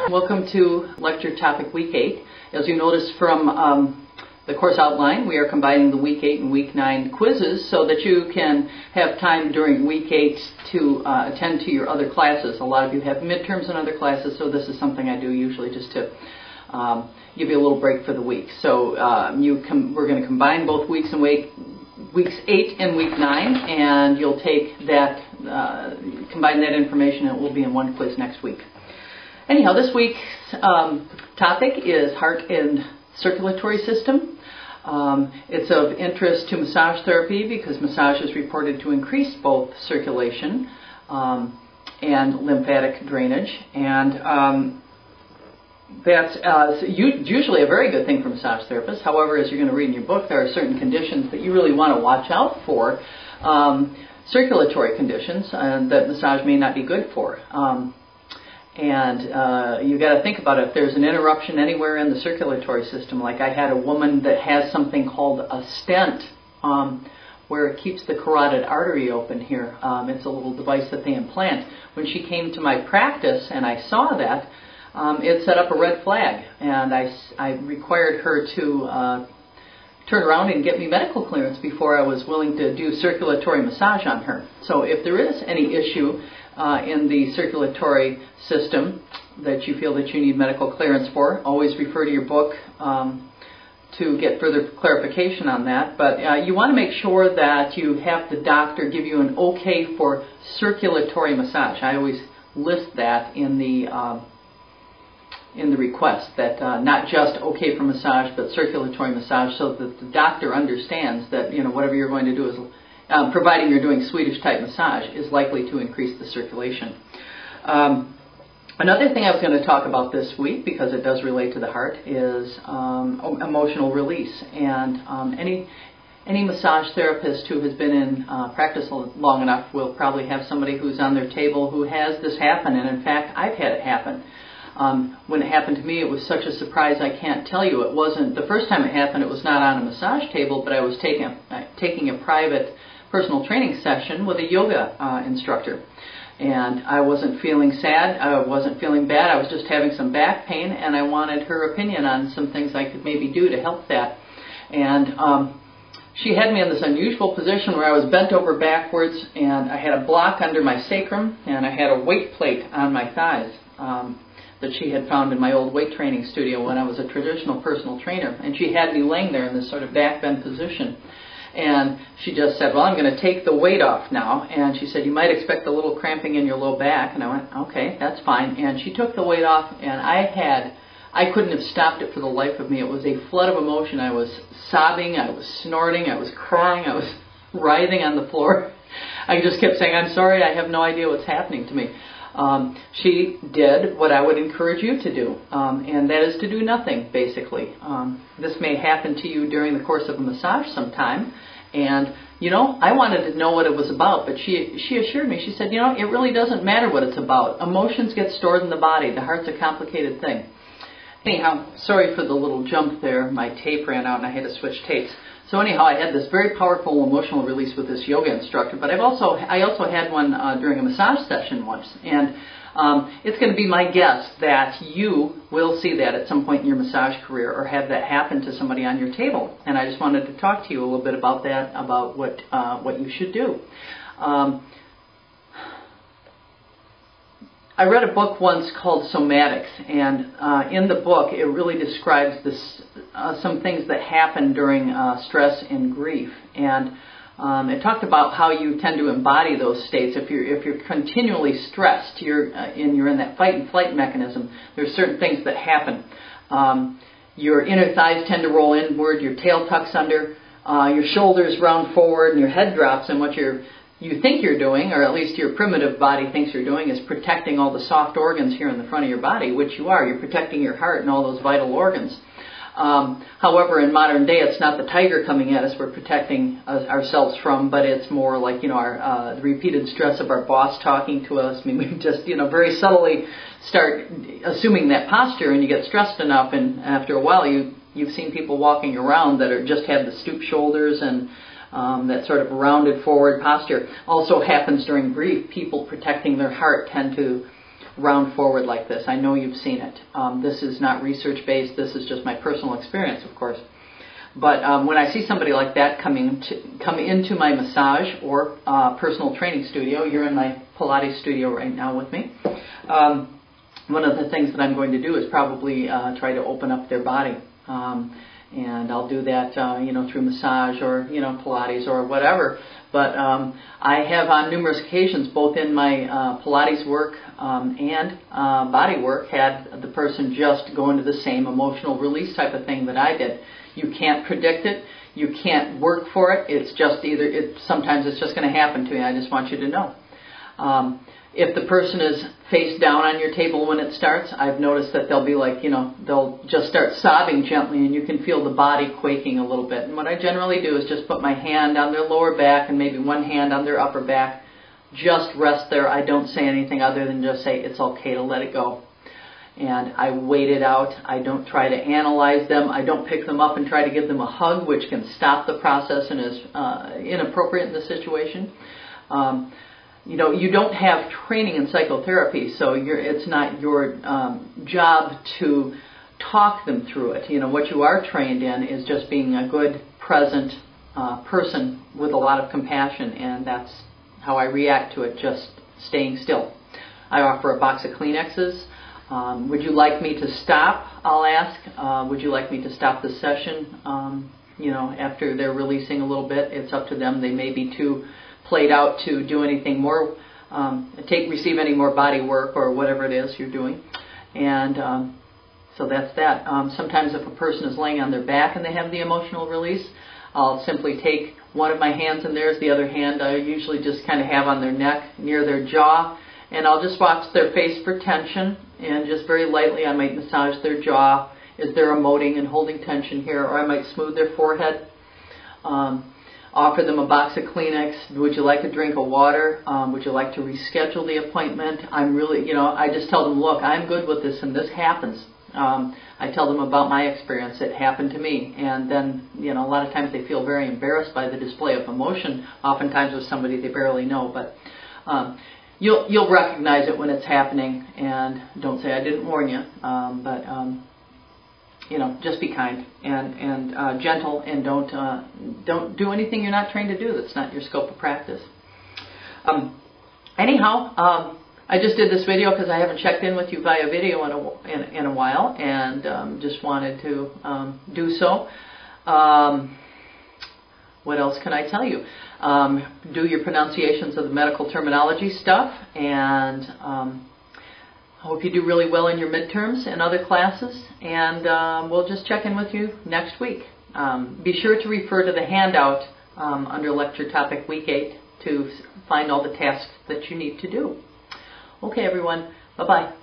Welcome to lecture topic week 8. As you notice from the course outline, we are combining the week 8 and week 9 quizzes so that you can have time during week 8 to attend to your other classes. A lot of you have midterms and other classes, so this is something I do usually just to give you a little break for the week. So we're going to combine both weeks 8 and week 9, and you'll take that, combine that information, and it will be in one quiz next week. Anyhow, this week's topic is heart and circulatory system. It's of interest to massage therapy because massage is reported to increase both circulation and lymphatic drainage, and that's usually a very good thing for massage therapists. However, as you're going to read in your book, there are certain conditions that you really want to watch out for, circulatory conditions, that massage may not be good for. And you got to think about it. If there's an interruption anywhere in the circulatory system, like I had a woman that has something called a stent, where it keeps the carotid artery open here. It's a little device that they implant. When she came to my practice and I saw that, it set up a red flag, and I required her to turn around and get me medical clearance before I was willing to do circulatory massage on her. So if there is any issue in the circulatory system that you feel that you need medical clearance for, always refer to your book to get further clarification on that. But you want to make sure that you have the doctor give you an okay for circulatory massage. I always list that in the request, that not just okay for massage, but circulatory massage, so that the doctor understands that, you know, whatever you're going to do is, providing you're doing Swedish type massage, is likely to increase the circulation. Another thing I was going to talk about this week, because it does relate to the heart, is emotional release. And any massage therapist who has been in practice long enough will probably have somebody who's on their table who has this happen. And in fact, I've had it happen. When it happened to me, it was such a surprise I can't tell you. It wasn't, the first time it happened, it was not on a massage table, but I was taking a private personal training session with a yoga instructor. And I wasn't feeling sad, I wasn't feeling bad, I was just having some back pain, and I wanted her opinion on some things I could maybe do to help that. And she had me in this unusual position where I was bent over backwards, and I had a block under my sacrum, and I had a weight plate on my thighs that she had found in my old weight training studio when I was a traditional personal trainer. And she had me laying there in this sort of back bend position. And she just said, well, I'm going to take the weight off now. And she said, you might expect a little cramping in your low back. And I went, okay, that's fine. And she took the weight off, and I couldn't have stopped it for the life of me. It was a flood of emotion. I was sobbing, I was snorting, I was crying, I was writhing on the floor. I just kept saying, I'm sorry, I have no idea what's happening to me. She did what I would encourage you to do, and that is to do nothing, basically. This may happen to you during the course of a massage sometime, and, you know, I wanted to know what it was about, but she assured me, she said, you know, it really doesn't matter what it's about. Emotions get stored in the body. The heart's a complicated thing. Anyhow, sorry for the little jump there. My tape ran out and I had to switch tapes. So anyhow, I had this very powerful emotional release with this yoga instructor, but I also had one during a massage session once, and it's going to be my guess that you will see that at some point in your massage career, or have that happen to somebody on your table. And I just wanted to talk to you a little bit about that, about what you should do. I read a book once called Somatics, and in the book it really describes some things that happen during stress and grief, and it talked about how you tend to embody those states. If you're continually stressed, you're in that fight and flight mechanism. There's certain things that happen. Your inner thighs tend to roll inward, your tail tucks under, your shoulders round forward, and your head drops, and what you think you're doing, or at least your primitive body thinks you're doing, is protecting all the soft organs here in the front of your body, which you are. You're protecting your heart and all those vital organs. However, in modern day, it's not the tiger coming at us we're protecting ourselves from, but it's more like, you know, the repeated stress of our boss talking to us. I mean, we just, you know, very subtly start assuming that posture, and you get stressed enough, and after a while, you've seen people walking around that just have the stoop shoulders and that sort of rounded forward posture. Also happens during grief. People protecting their heart tend to round forward like this. I know you've seen it. This is not research-based. This is just my personal experience, of course. But when I see somebody like that come into my massage or personal training studio, you're in my Pilates studio right now with me, one of the things that I'm going to do is probably try to open up their body. And I'll do that, through massage or, Pilates or whatever. But I have on numerous occasions, both in my Pilates work and body work, had the person just go into the same emotional release type of thing that I did. You can't predict it. You can't work for it. It's just sometimes it's just going to happen to you. I just want you to know. If the person is face down on your table when it starts, I've noticed that they'll be like, they'll just start sobbing gently, and you can feel the body quaking a little bit. And what I generally do is just put my hand on their lower back and maybe one hand on their upper back. Just rest there. I don't say anything other than just say it's okay to let it go. And I wait it out. I don't try to analyze them. I don't pick them up and try to give them a hug, which can stop the process and is inappropriate in the situation. You don't have training in psychotherapy, so it's not your job to talk them through it. What you are trained in is just being a good, present person with a lot of compassion, and that's how I react to it, just staying still. I offer a box of Kleenexes. Would you like me to stop? I'll ask. Would you like me to stop the session? After they're releasing a little bit, it's up to them. They may be too played out to do anything more, receive any more body work or whatever it is you're doing. And so that's that. Sometimes if a person is laying on their back and they have the emotional release, I'll simply take one of my hands in theirs, the other hand I usually just kind of have on their neck near their jaw, and I'll just watch their face for tension, and just very lightly I might massage their jaw as they're emoting and holding tension here, or I might smooth their forehead. Offer them a box of Kleenex. Would you like a drink of water? Would you like to reschedule the appointment? I just tell them, look, I'm good with this and this happens. I tell them about my experience. It happened to me. And then, a lot of times they feel very embarrassed by the display of emotion, oftentimes with somebody they barely know. But you'll recognize it when it's happening, and don't say I didn't warn you. Just be kind and gentle, and don't do anything you're not trained to do. That's not your scope of practice. I just did this video because I haven't checked in with you via video in a while, and just wanted to do so. What else can I tell you? Do your pronunciations of the medical terminology stuff, and I hope you do really well in your midterms and other classes, and we'll just check in with you next week. Be sure to refer to the handout under Lecture Topic Week 8 to find all the tasks that you need to do. Okay, everyone. Bye-bye.